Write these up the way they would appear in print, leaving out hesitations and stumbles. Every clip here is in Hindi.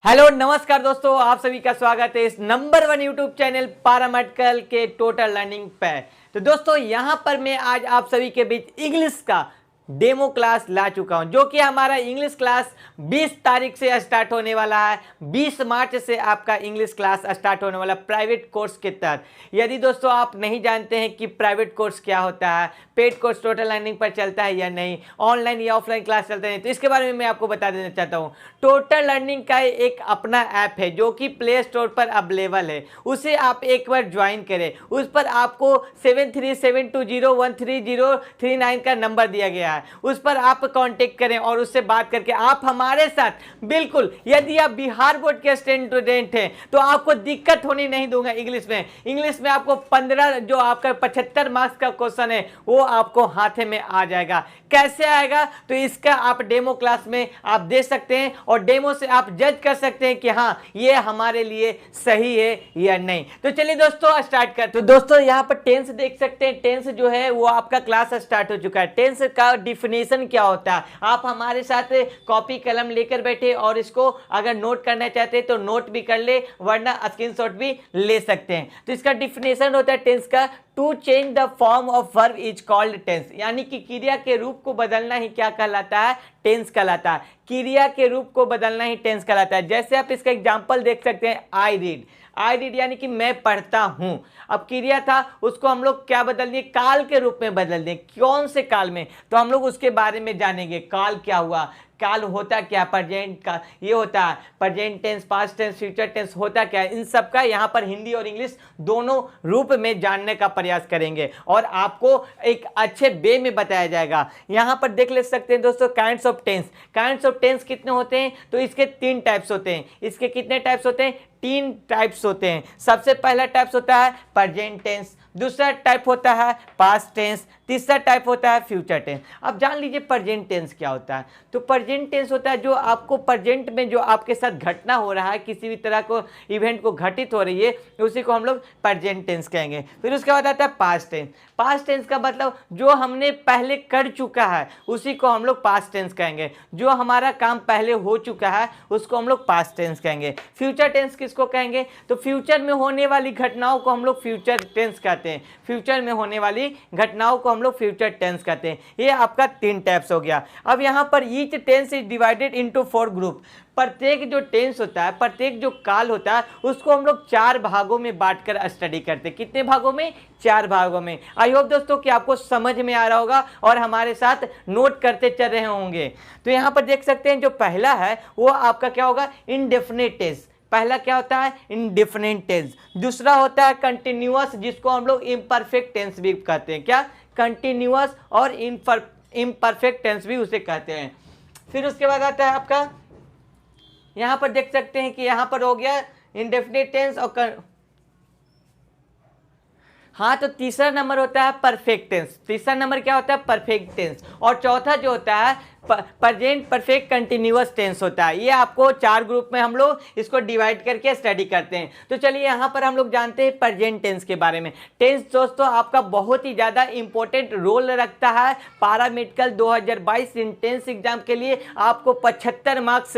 हेलो नमस्कार दोस्तों, आप सभी का स्वागत है इस नंबर 1 यूट्यूब चैनल पारामेडिकल के टोटल लर्निंग पे। तो दोस्तों यहां पर मैं आज आप सभी के बीच इंग्लिश का डेमो क्लास ला चुका हूं, जो कि हमारा इंग्लिश क्लास 20 तारीख से स्टार्ट होने वाला है। 20 मार्च से आपका इंग्लिश क्लास स्टार्ट होने वाला प्राइवेट कोर्स के तहत। यदि दोस्तों आप नहीं जानते हैं कि प्राइवेट कोर्स क्या होता है, पेड कोर्स टोटल लर्निंग पर चलता है या नहीं, ऑनलाइन या ऑफलाइन क्लास चलते हैं, तो इसके बारे में मैं आपको बता देना चाहता हूं। टोटल लर्निंग का एक अपना ऐप है जो कि प्ले स्टोर पर अवेलेबल है, उसे आप एक बार ज्वाइन करें। उस पर आपको 7372013039 का नंबर दिया गया है, उस पर आप कांटेक्ट करें और उससे बात करके आप हमारे साथ बिल्कुल, यदि आप बिहार बोर्ड के स्टूडेंट हैं तो आपको दिक्कत होनी नहीं दूंगा। इंग्लिश में आपको 15 जो आपका 75 मार्क्स का क्वेश्चन है वो आपको हाथ में आ जाएगा। कैसे आएगा तो इसका आप डेमो क्लास में आप दे सकते हैं और डेमो से आप जज कर सकते हैं कि हाँ ये हमारे लिए सही है या नहीं। तो चलिए दोस्तों स्टार्ट कर। तो दोस्तों यहाँ पर टेंस देख सकते हैं, टेंस जो है वो आपका क्लास स्टार्ट हो चुका है। टेंस का डिफिनेशन क्या होता है, आप हमारे साथ कॉपी कलम लेकर बैठे और इसको अगर नोट करना चाहते हैं तो नोट भी कर ले, वरना स्क्रीनशॉट भी ले सकते हैं। तो इसका डिफिनेशन होता है टेंस का, to change the form of verb is called tense. यानी कि क्रिया के रूप को बदलना ही क्या कहलाता है, टेंस कहलाता है। क्रिया के रूप को बदलना ही टेंस कहलाता है। जैसे आप इसका एग्जांपल देख सकते हैं, आई रीड यानी कि मैं पढ़ता हूं। अब क्रिया था उसको हम लोग क्या बदल दिए, काल के रूप में बदल दिए। कौन से काल में, तो हम लोग उसके बारे में जानेंगे। काल क्या हुआ, काल होता क्या, प्रेजेंट का ये होता है, present tense, past tense, future tense होता क्या है, इन सब का यहाँ पर हिंदी और इंग्लिश दोनों रूप में जानने का प्रयास करेंगे और आपको एक अच्छे वे में बताया जाएगा। यहाँ पर देख ले सकते हैं दोस्तों kinds of tense. Kinds of tense कितने होते हैं, तो इसके 3 टाइप्स होते हैं। इसके कितने टाइप्स होते हैं, 3 टाइप्स होते हैं। सबसे पहला टाइप्स होता है प्रेजेंट टेंस, दूसरा टाइप होता है पास्ट टेंस, तीसरा टाइप होता है फ्यूचर टेंस। अब जान लीजिए प्रेजेंट टेंस क्या होता है। तो प्रेजेंट टेंस होता है जो आपको प्रेजेंट में जो आपके साथ घटना हो रहा है, किसी भी तरह को इवेंट को घटित हो रही है, उसी को हम लोग प्रेजेंट टेंस कहेंगे। फिर उसके बाद आता है पास्ट टेंस। पास्ट टेंस का मतलब जो हमने पहले कर चुका है उसी को हम लोग पास्ट टेंस कहेंगे। जो हमारा काम पहले हो चुका है उसको हम लोग पास्ट टेंस कहेंगे। फ्यूचर टेंस किसको कहेंगे, तो फ्यूचर में होने वाली घटनाओं को हम लोग फ्यूचर टेंस कहते हैं। फ्यूचर में होने वाली घटनाओं को हम लोग फ्यूचर टेंस कहते हैं। ये आपका 3 टाइप्स हो गया। अब यहाँ पर each tense is divided into 4 group. प्रत्येक जो टेंस होता है, प्रत्येक जो काल होता है, उसको हम लोग 4 भागों में बांटकर स्टडी करते हैं। कितने भागों में, 4 भागों में। आई होप दोस्तों कि आपको समझ में आ रहा होगा और हमारे साथ नोट करते चल रहे होंगे। तो यहाँ पर देख सकते हैं जो पहला है वो आपका क्या होगा, इनडेफिनिट टेंस। पहला क्या होता है, इनडेफिनिट टेंस। दूसरा होता है कंटिन्यूअस, जिसको हम लोग इम्परफेक्ट टेंस भी कहते हैं। क्या, कंटिन्यूअस और इम्परफेक्ट टेंस भी उसे कहते हैं। फिर उसके बाद आता है आपका, यहां पर देख सकते हैं कि यहां पर हो गया इंडेफिनिट टेंस और हाँ, तो तीसरा नंबर होता है परफेक्ट टेंस। तीसरा नंबर क्या होता है, परफेक्ट टेंस। और चौथा जो होता है प्रेजेंट परफेक्ट कंटिन्यूअस टेंस होता है। ये आपको 4 ग्रुप में हम लोग इसको डिवाइड करके स्टडी करते हैं। तो चलिए यहाँ पर हम लोग जानते हैं प्रेजेंट टेंस के बारे में। टेंस दोस्तों आपका बहुत ही ज़्यादा इंपॉर्टेंट रोल रखता है। पारामेडिकल 2022 इंटेंस एग्जाम के लिए आपको 75 मार्क्स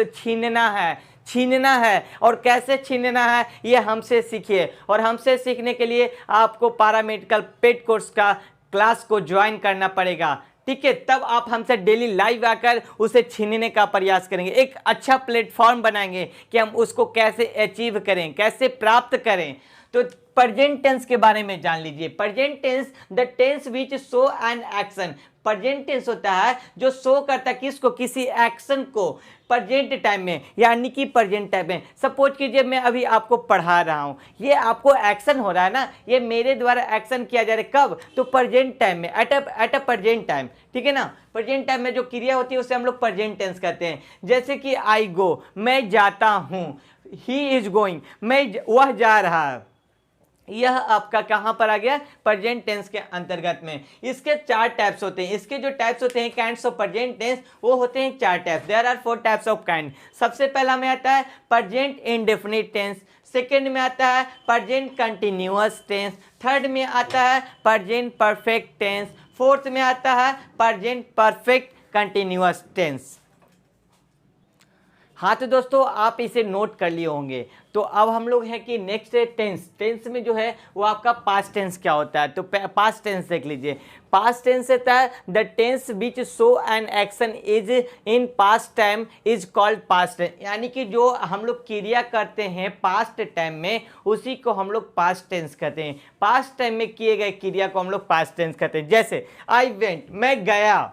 छीनना है। और कैसे छीनना है ये हमसे सीखिए, और हमसे सीखने के लिए आपको पारामेडिकल पेड कोर्स का क्लास को ज्वाइन करना पड़ेगा। ठीक है, तब आप हमसे डेली लाइव आकर उसे छीनने का प्रयास करेंगे। एक अच्छा प्लेटफॉर्म बनाएंगे कि हम उसको कैसे अचीव करें, कैसे प्राप्त करें। तो प्रेजेंट टेंस के बारे में जान लीजिए। Present tense, the tense which show an action. Present tense होता है जो शो करता है किसको, किसी एक्शन को प्रेजेंट टाइम में, यानी कि प्रेजेंट टाइम में। सपोज कीजिए मैं अभी आपको पढ़ा रहा हूँ, ये आपको एक्शन हो रहा है ना, ये मेरे द्वारा एक्शन किया जा रहा है। कब, तो प्रेजेंट टाइम में, एट अ प्रेजेंट टाइम। ठीक है ना, प्रेजेंट टाइम में जो क्रिया होती है उसे हम लोग प्रेजेंट टेंस कहते हैं। जैसे कि आई गो, मैं जाता हूँ, ही इज गोइंग, वह जा रहा है। यह आपका कहां पर आ गया, प्रेजेंट टेंस के अंतर्गत में। इसके 4 टाइप्स होते हैं। इसके जो टाइप्स होते हैं काइंड्स ऑफ प्रेजेंट टेंस, वो होते हैं 4 types. There are 4 types of kind. सबसे पहला में आता है प्रेजेंट इंडेफिनिट टेंस, सेकेंड में आता है प्रेजेंट कंटिन्यूअस टेंस, थर्ड में आता है प्रेजेंट परफेक्ट टेंस, फोर्थ में आता है प्रेजेंट परफेक्ट कंटिन्यूअस टेंस। हाँ तो दोस्तों आप इसे नोट कर लिए होंगे। तो अब हम लोग हैं कि नेक्स्ट है टेंस। टेंस में जो है वो आपका पास्ट टेंस क्या होता है, तो पास्ट टेंस देख लीजिए। पास्ट टेंस होता है the tense which show an action is in past time is called past tense, यानी कि जो हम लोग क्रिया करते हैं पास्ट टाइम में उसी को हम लोग पास्ट टेंस कहते हैं। पास्ट टाइम में किए गए क्रिया को हम लोग पास्ट टेंस कहते हैं। जैसे आई वेंट, मैं गया,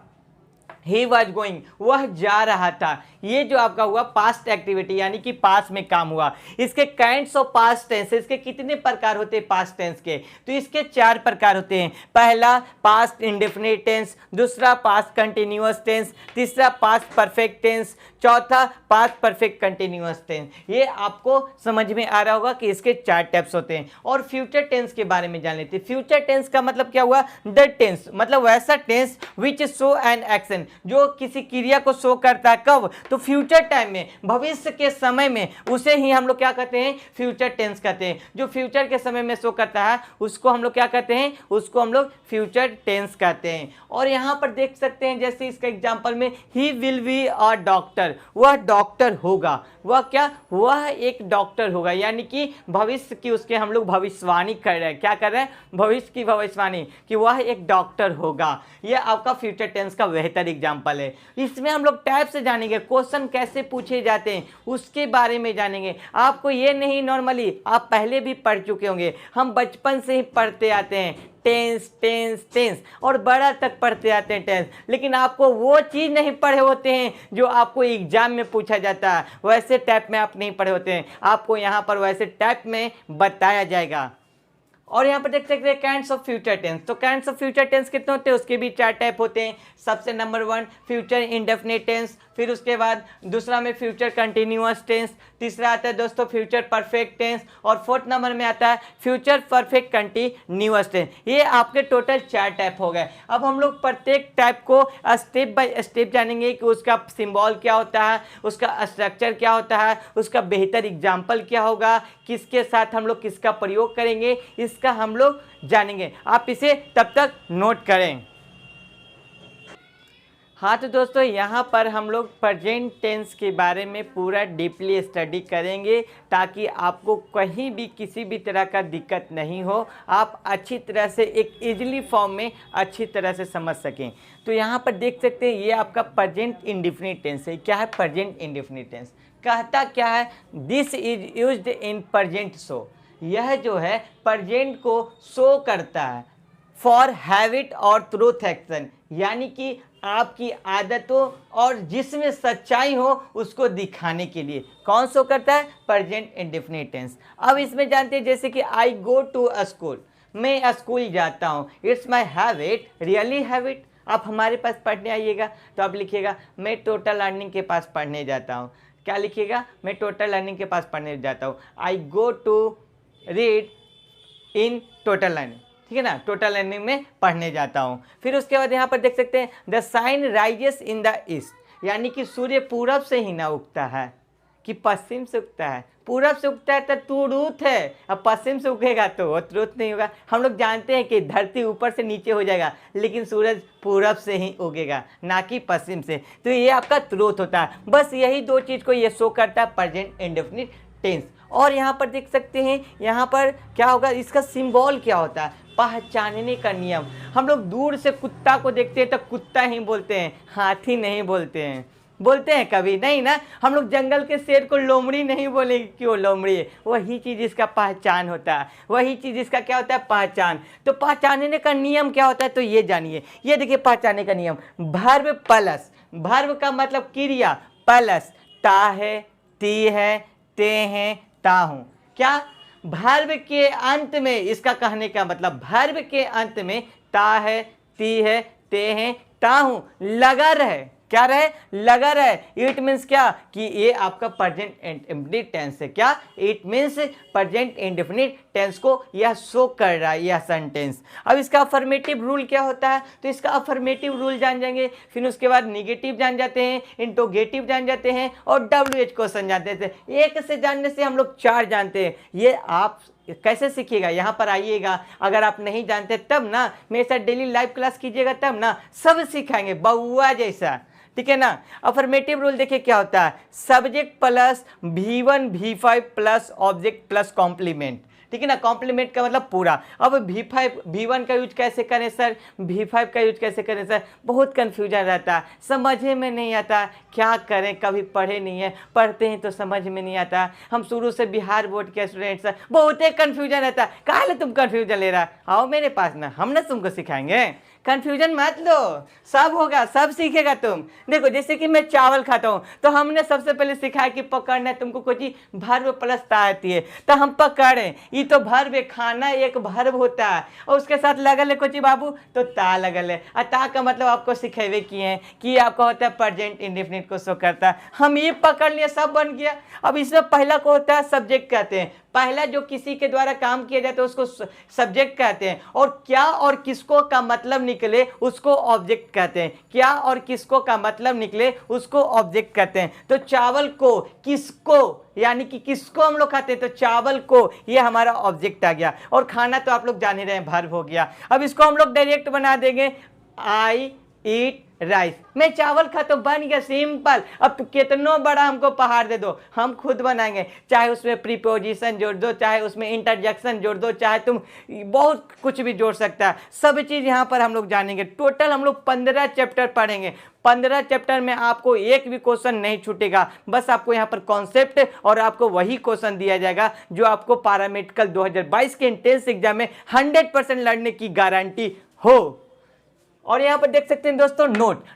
ही वॉज गोइंग, वह जा रहा था। ये जो आपका हुआ पास्ट एक्टिविटी यानी कि पास्ट में काम हुआ। इसके काइंड्स ऑफ पास्ट टेंस, इसके कितने प्रकार होते हैं पास्ट टेंस के, तो इसके 4 प्रकार होते हैं। पहला पास्ट इंडेफिनिट टेंस, दूसरा पास्ट कंटिन्यूअस टेंस, तीसरा पास्ट परफेक्ट टेंस, चौथा पास्ट परफेक्ट कंटिन्यूअस टेंस। ये आपको समझ में आ रहा होगा कि इसके 4 टाइप्स होते हैं। और फ्यूचर टेंस के बारे में जान लेते हैं। फ्यूचर टेंस का मतलब क्या हुआ, द टेंस मतलब वैसा tense which show an action, जो किसी क्रिया को शो करता है। कब, तो फ्यूचर टाइम में, भविष्य के समय में, उसे ही हम लोग क्या कहते हैं, फ्यूचर टेंस कहते हैं। जो फ्यूचर के समय में शो करता है उसको हम लोग क्या कहते हैं, उसको हम लोग फ्यूचर टेंस कहते हैं। और यहाँ पर देख सकते हैं जैसे इसका एग्जांपल में he will be a doctor, वह डॉक्टर होगा। वह क्या, वह एक डॉक्टर होगा, यानी कि भविष्य की उसके हम लोग भविष्यवाणी कर रहे हैं। क्या कर रहे हैं, भविष्य की भविष्यवाणी कि वह एक डॉक्टर होगा। यह आपका फ्यूचर टेंस का बेहतर एग्जांपल है। इसमें हम लोग टाइप से जानेंगे, क्वेश्चन कैसे पूछे जाते हैं उसके बारे में जानेंगे। आपको ये नहीं, नॉर्मली आप पहले भी पढ़ चुके होंगे, हम बचपन से ही पढ़ते आते हैं टेंस टेंस टेंस और बड़ा तक पढ़ते आते हैं टेंस, लेकिन आपको वो चीज़ नहीं पढ़े होते हैं जो आपको एग्जाम में पूछा जाता है। वैसे टाइप में आप नहीं पढ़े होते हैं, आपको यहाँ पर वैसे टाइप में बताया जाएगा। और यहाँ पर देख सकते हैं काइंड्स ऑफ फ्यूचर टेंस। तो काइंड्स ऑफ फ्यूचर टेंस कितने होते हैं, उसके भी 4 टाइप होते हैं। सबसे नंबर 1 फ्यूचर इंडेफिनिट टेंस, फिर उसके बाद दूसरा में फ्यूचर कंटिन्यूअस टेंस, तीसरा आता है दोस्तों फ्यूचर परफेक्ट टेंस, और 4th नंबर में आता है फ्यूचर परफेक्ट कंटिन्यूअस टेंस। ये आपके टोटल 4 टाइप हो गए। अब हम लोग प्रत्येक टाइप को स्टेप बाय स्टेप जानेंगे कि उसका सिंबल क्या होता है, उसका स्ट्रक्चर क्या होता है, उसका बेहतर एग्जाम्पल क्या होगा, किसके साथ हम लोग किसका प्रयोग करेंगे, इसका हम लोग जानेंगे। आप इसे तब तक नोट करें। हाँ तो दोस्तों यहाँ पर हम लोग प्रेजेंट टेंस के बारे में पूरा डीपली स्टडी करेंगे ताकि आपको कहीं भी किसी भी तरह का दिक्कत नहीं हो, आप अच्छी तरह से एक इजीली फॉर्म में अच्छी तरह से समझ सकें। तो यहाँ पर देख सकते हैं ये आपका प्रेजेंट इंडेफिनिट टेंस है। क्या है प्रेजेंट इंडेफिनिट टेंस, कहता क्या है, this is used in present show, यह जो है प्रेजेंट को शो करता है फॉर हैबिट और ट्रूथ एक्शन, यानी कि आपकी आदतों और जिसमें सच्चाई हो उसको दिखाने के लिए कौन शो करता है, प्रेजेंट इंडेफिनिट टेंस। अब इसमें जानते हैं जैसे कि आई गो टू अ स्कूल, मैं स्कूल जाता हूँ, it's my habit, really habit. आप हमारे पास पढ़ने आइएगा तो आप लिखिएगा मैं टोटल लर्निंग के पास पढ़ने जाता हूँ। क्या लिखिएगा, मैं टोटल लर्निंग के पास पढ़ने जाता हूँ। I go to read in total learning, ठीक है ना, टोटल लर्निंग में पढ़ने जाता हूँ। फिर उसके बाद यहाँ पर देख सकते हैं the sun rises in the east, यानी कि सूर्य पूरब से ही ना उगता है कि पश्चिम से उगता है। पूरब से उगता है तो ट्रूथ है, अब पश्चिम से उगेगा तो वो ट्रूथ नहीं होगा। हम लोग जानते हैं कि धरती ऊपर से नीचे हो जाएगा लेकिन सूरज पूरब से ही उगेगा ना कि पश्चिम से, तो ये आपका ट्रूथ होता है। बस यही 2 चीज़ को ये शो करता है प्रेजेंट इंडेफिनिट टेंस। और यहाँ पर देख सकते हैं यहाँ पर क्या होगा, इसका सिंबल क्या होता है, पहचानने का नियम। हम लोग दूर से कुत्ता को देखते हैं तो कुत्ता ही बोलते हैं, हाथी नहीं बोलते हैं। बोलते हैं कभी नहीं ना, हम लोग जंगल के शेर को लोमड़ी नहीं बोलेंगे कि वो लोमड़ी है। वही चीज़ इसका पहचान होता है, वही चीज़ इसका क्या होता है, पहचान। तो पहचानने का नियम क्या होता है, तो ये जानिए। ये देखिए पहचानने का नियम, वर्ब प्लस, वर्ब का मतलब क्रिया, प्लस ता है, ती है, ते हैं, ता हूँ। क्या, वर्ब के अंत में, इसका कहने का मतलब वर्ब के अंत में ता है, ती है, ते हैं, ता हूँ लगा रहे। क्या रहे, लगा रहे। इट मीन्स क्या कि ये आपका प्रेजेंट इंडेफिनिट टेंस है। क्या, it means present indefinite tense को यह शो कर रहा है, यह सेंटेंस। अब इसका अफर्मेटिव रूल क्या होता है, तो इसका अफर्मेटिव रूल जान जाएंगे, फिर उसके बाद निगेटिव जान जाते हैं, इंटरोगेटिव जान जाते हैं और WH क्वेश्चन जानते थे। एक से जानने से हम लोग 4 जानते हैं। ये आप कैसे सीखिएगा, यहाँ पर आइएगा। अगर आप नहीं जानते तब ना, मेरे साथ डेली लाइव क्लास कीजिएगा तब ना सब सिखाएंगे बउआ जैसा। ठीक है ना। अफर्मेटिव रूल देखिए क्या होता है, subject plus V1 V5 plus object plus complement, ठीक है ना। कॉम्प्लीमेंट का मतलब पूरा। अब V1 का यूज कैसे करें सर, V5 का यूज कैसे करें सर, बहुत कन्फ्यूजन रहता है, समझ में नहीं आता, क्या करें, कभी पढ़े नहीं है, पढ़ते हैं तो समझ में नहीं आता। हम शुरू से बिहार बोर्ड के स्टूडेंट्स हैं, बहुत ही कन्फ्यूजन रहता है। काहे तुम कन्फ्यूजन ले रहा, आओ मेरे पास ना, हम ना तुमको सिखाएंगे, कंफ्यूजन मत लो, सब होगा, सब सीखेगा तुम। देखो जैसे कि मैं चावल खाता हूँ तो हमने सबसे पहले सिखाया कि पकड़ना है तुमको, कोई चीज भर्व प्लस ता आती है तो हम पकड़े, ये तो भर्व है, खाना एक भर्व होता है और उसके साथ लगल है कोई चीज बाबू तो ता लगल है। और ता का मतलब आपको सिखेवे किए हैं कि आपका होता है प्रेजेंट इंडेफिनिट को शो करता है। हम ये पकड़ लिए, सब बन गया। अब इसमें पहला को होता है सब्जेक्ट कहते हैं, पहला जो किसी के द्वारा काम किया जाता है उसको सब्जेक्ट कहते हैं, और क्या और किसको का मतलब निकले उसको ऑब्जेक्ट कहते हैं। क्या और किसको का मतलब निकले उसको ऑब्जेक्ट कहते हैं। तो चावल को, किसको, यानी कि किसको हम लोग खाते हैं, तो चावल को, ये हमारा ऑब्जेक्ट आ गया। और खाना तो आप लोग जान ही रहे हैं, वर्ब हो गया। अब इसको हम लोग डायरेक्ट बना देंगे, आई ईट राइस, मैं चावल खाता हूं, बन गया, सिंपल। अब तो कितना बड़ा हमको पहाड़ दे दो, हम खुद बनाएंगे, चाहे उसमें प्रीपोजिशन जोड़ दो, चाहे उसमें इंटरजेक्शन जोड़ दो, चाहे तुम बहुत कुछ भी जोड़ सकता है। सब चीज यहाँ पर हम लोग जानेंगे। टोटल हम लोग 15 चैप्टर पढ़ेंगे। 15 चैप्टर में आपको एक भी क्वेश्चन नहीं छूटेगा, बस आपको यहाँ पर कॉन्सेप्ट और आपको वही क्वेश्चन दिया जाएगा जो आपको पैरामेडिकल 2022 के एंट्रेंस एग्जाम में 100% लड़ने की गारंटी हो। और यहाँ पर देख सकते हैं दोस्तों,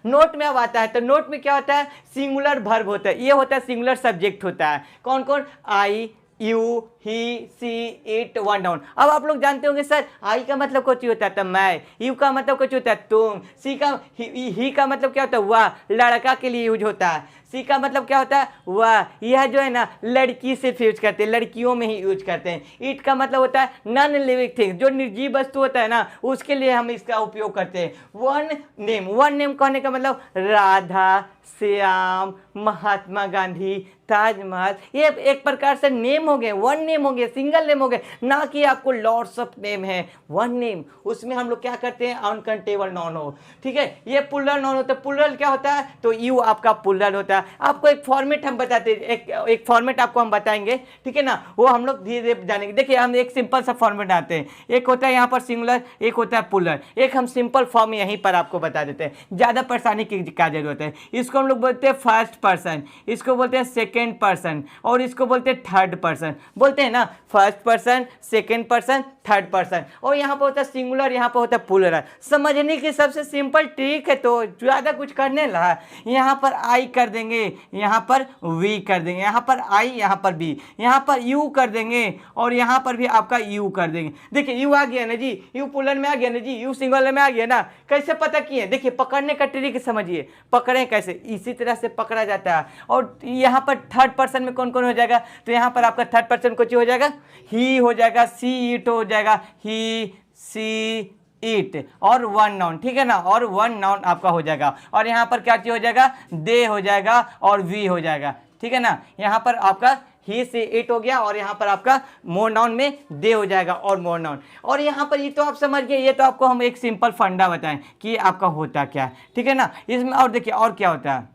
नोट में अब आता है, तो नोट में क्या होता है, सिंगुलर वर्ब होता है, ये होता है सिंगुलर सब्जेक्ट होता है। कौन कौन, I, you, he, she, it, one noun. अब आप लोग जानते होंगे सर आई का मतलब कुछ होता है तो मैं, यू का मतलब कुछ होता है तुम, सी का ही का मतलब क्या होता है वह, लड़का के लिए यूज होता है। सी का मतलब क्या होता है वह, यह जो है ना लड़की से यूज करते हैं, लड़कियों में ही यूज करते हैं। इट का मतलब होता है नॉन लिविंग थिंग, जो निर्जीव वस्तु होता है ना उसके लिए हम इसका उपयोग करते हैं। वन नेम कहने का मतलब राधा, श्याम, महात्मा गांधी, ताजमहल, ये एक प्रकार से नेम हो गए, वन नेम हो गए, सिंगल नेम हो गए, ना कि आपको लॉट्स ऑफ नेम है। वन नेम उसमें हम लोग क्या करते हैं, अनकाउंटेबल नाउन हो, ठीक है। ये प्लूरल नाउन होता है। प्लूरल क्या होता है, तो यू आपका प्लूरल होता है। आपको एक फॉर्मेट हम बताते हैं, एक फॉर्मेट आपको हम बताएंगे, ठीक है ना, वो हम लोग धीरे धीरे जानेंगे। देखिए हम एक सिंपल सा फॉर्मेट आते हैं, एक होता है यहाँ पर सिंगुलर, एक होता है प्लूरल, एक हम सिंपल फॉर्म यहीं पर आपको बता देते हैं, ज़्यादा परेशानी की क्या जरूरत है। इसको हम लोग बोलते हैं फर्स्ट पर्सन, इसको बोलते हैं सेकेंड पर्सन, और इसको बोलते हैं थर्ड पर्सन, बोलते हैं ना first person, second person, third person. और यहाँ पर होता है सिंगुलर, यहाँ पर होता है प्लूरल। समझने की सबसे सिंपल ट्रिक है, तो ज़्यादा कुछ करने लगा, यहाँ पर आई कर देंगे, यहाँ पर वी कर देंगे, यहाँ पर आई, यहाँ पर बी, यहाँ पर यू कर देंगे, और यहाँ पर भी आपका यू कर देंगे। देखिए यू आ गया ना जी, यू प्लूरल में आ गया ना जी, यू सिंगुलर में आ गया ना। कैसे पता किए, देखिए पकड़ने का ट्रिक समझिए, पकड़ें कैसे, इसी तरह से पकड़ा जाता है। और यहाँ पर थर्ड पर्सन में कौन कौन हो जाएगा, तो यहाँ पर आपका थर्ड पर्सन कुछ हो जाएगा, ही हो जाएगा, सी इट हो जाएगा, ही सी इट, और वन नाउन, ठीक है ना, और वन नाउन आपका हो जाएगा। और यहाँ पर क्या चीज हो जाएगा, दे हो जाएगा और वी हो जाएगा, ठीक है ना। यहाँ पर आपका ही से इट हो गया, और यहाँ पर आपका मोर नाउन में दे हो जाएगा और मोर नाउन। और यहाँ पर ये तो आप समझ गए, ये तो आपको हम एक सिंपल फंडा बताएं कि आपका होता क्या है, ठीक है ना। इसमें और देखिए और क्या होता है,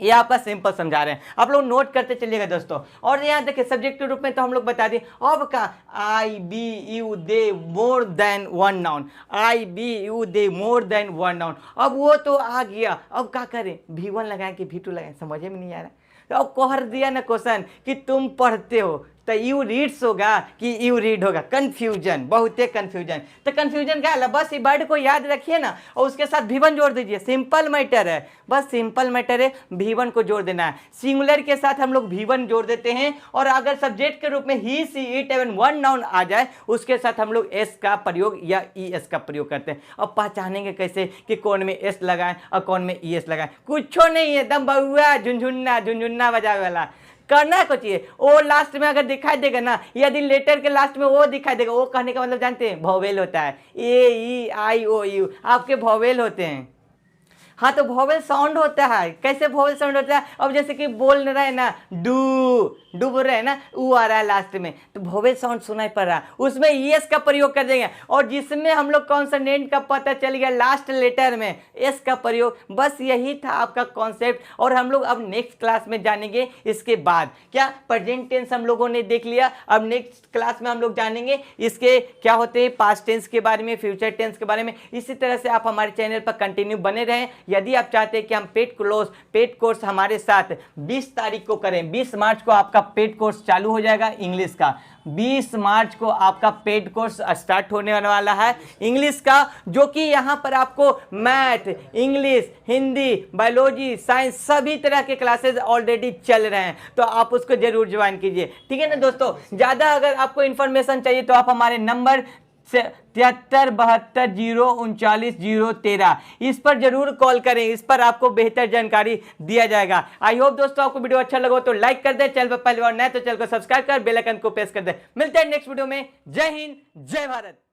ये आपका सिंपल समझा रहे हैं, आप लोग नोट करते चलिएगा दोस्तों। और यहाँ देखिए सब्जेक्ट के रूप में तो हम लोग बता दिए। अब का I we you they more than one noun, I we you they more than one noun. अब वो तो आ गया, अब क्या करें, V1 लगाएं कि V2 लगाएं, समझ में नहीं आ रहा। तो अब कह दिया ना क्वेश्चन कि तुम पढ़ते हो, तो यू रीड्स होगा कि यू रीड होगा, कंफ्यूजन, बहुत ही कंफ्यूजन। तो कंफ्यूजन क्या है, बस ये वर्ड को याद रखिए ना और उसके साथ V1 जोड़ दीजिए, सिंपल मैटर है, बस सिंपल मैटर है, V1 को जोड़ देना है। सिंगुलर के साथ हम लोग V1 जोड़ देते हैं, और अगर सब्जेक्ट के रूप में ही सी इट एवं वन नाउन आ जाए उसके साथ हम लोग एस का प्रयोग या ES का प्रयोग करते हैं। अब पहचानेंगे कैसे कि कौन में एस लगाएं और कौन में ES लगाएं, कुछ नहीं है, एकदम बहुआ झुनझुन्ना बजावे वाला करना कुछ चाहिए। ओ लास्ट में अगर दिखाई देगा ना, यदि लेटर के लास्ट में वो दिखाई देगा, वो कहने का मतलब जानते हैं, वोवेल होता है, A E I O U आपके वोवेल होते हैं। हाँ तो वोवेल साउंड होता है। कैसे वोवेल साउंड होता है? अब जैसे कि बोल रहे हैं ना, डू बोल रहे हैं ना, ऊ आ रहा है लास्ट में, तो वोवेल साउंड सुनाई पड़ रहा है, उसमें एस का प्रयोग कर देंगे। और जिसमें हम लोग कॉन्सोनेंट का पता चल गया लास्ट लेटर में एस का प्रयोग। बस यही था आपका कॉन्सेप्ट। और हम लोग अब नेक्स्ट क्लास में जानेंगे इसके बाद। क्या प्रेजेंट टेंस हम लोगों ने देख लिया, अब नेक्स्ट क्लास में हम लोग जानेंगे इसके क्या होते हैं, पास्ट टेंस के बारे में, फ्यूचर टेंस के बारे में। इसी तरह से आप हमारे चैनल पर कंटिन्यू बने रहें। यदि आप चाहते हैं कि हम पेड कोर्स हमारे साथ 20 तारीख को करें, 20 मार्च को आपका पेड कोर्स चालू हो जाएगा इंग्लिश का। 20 मार्च को आपका पेड कोर्स स्टार्ट होने वाला है इंग्लिश का, जो कि यहाँ पर आपको math, English, Hindi, biology, science सभी तरह के क्लासेस ऑलरेडी चल रहे हैं। तो आप उसको जरूर ज्वाइन कीजिए, ठीक है ना दोस्तों। ज़्यादा अगर आपको इन्फॉर्मेशन चाहिए तो आप हमारे नंबर 7372099013 इस पर जरूर कॉल करें, इस पर आपको बेहतर जानकारी दिया जाएगा। आई होप दोस्तों आपको वीडियो अच्छा लगा तो लाइक कर दे, चैनल पर पहली बार नए तो चैनल को सब्सक्राइब कर बेल आइकन को प्रेस कर दे। मिलते हैं नेक्स्ट वीडियो में। जय हिंद, जय भारत।